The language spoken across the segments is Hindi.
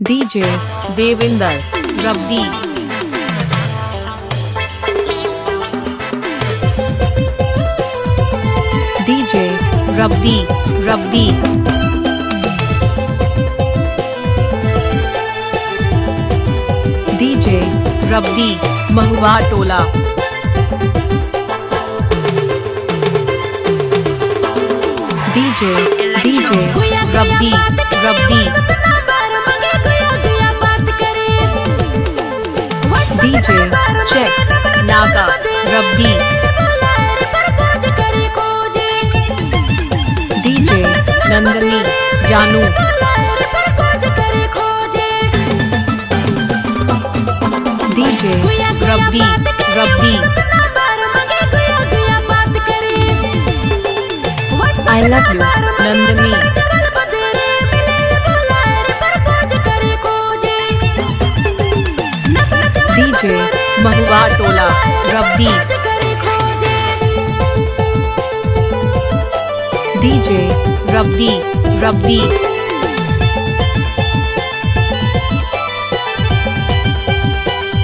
DJ Devinder Rabdi. DJ Rabdi Rabdi. DJ Rabdi Mahua Tola. DJ DJ Rabdi Rabdi. DJ चेक नागा रब्दी। डीजे नंदनी जानू। DJ Rabdi Rabdi. I love you Nandini. DJ Mahua Tola Rabdi. DJ Rabdi Rabdi.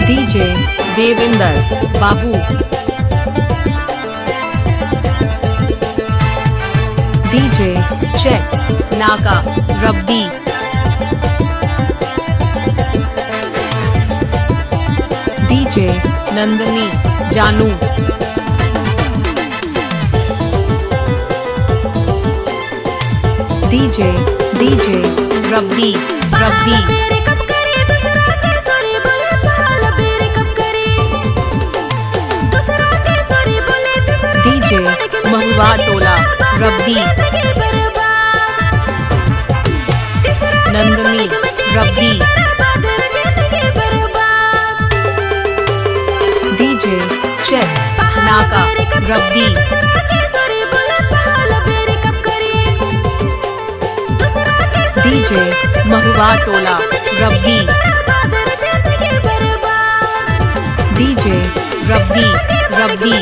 DJ Devinder बाबू। डीजे चेक नागा रब्दी। डीजे नंदनी जानू। DJ DJ Rabdi Rabdi. DJ Mahua Tola Rabdi. Nandini Rabdi. DJ चेक नागा Rabdi. DJ Mahua Tola Rabdi. DJ Rabdi Rabdi.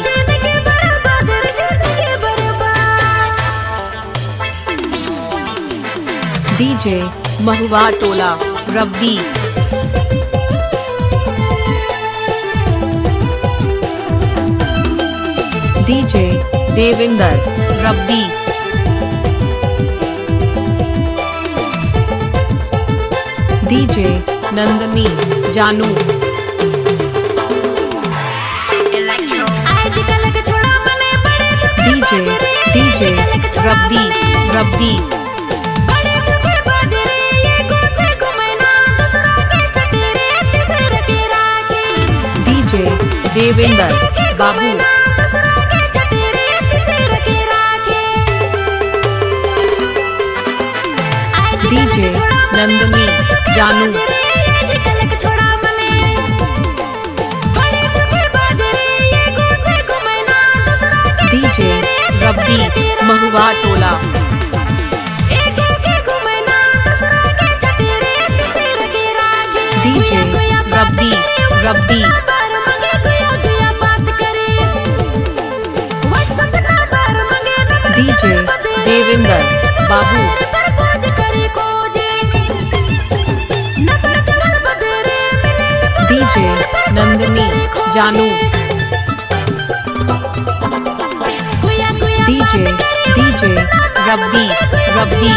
DJ Mahua Tola Rabdi. DJ Devinder Rabdi. DJ Nandini जानू। DJ DJ Rabdi Rabdi. DJ Devinder बाबू। डीजे नंदनी जानू। DJ Rabdi Mahua Tola. DJ Rabdi Rabdi. DJ Devinder बाबू। डीजे नंदनी जानू। DJ DJ Rabdi Rabdi.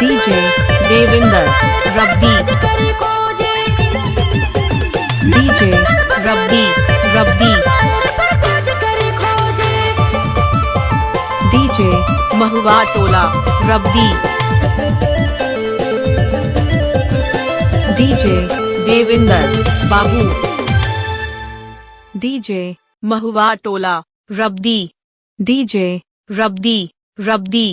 DJ Devinder Rabdi. DJ Rabdi Rabdi. DJ Mahua Tola Rabdi. DJ Devinder बाबू। डीजे महुआ टोला रब्दी। डीजे रब्दी रब्दी।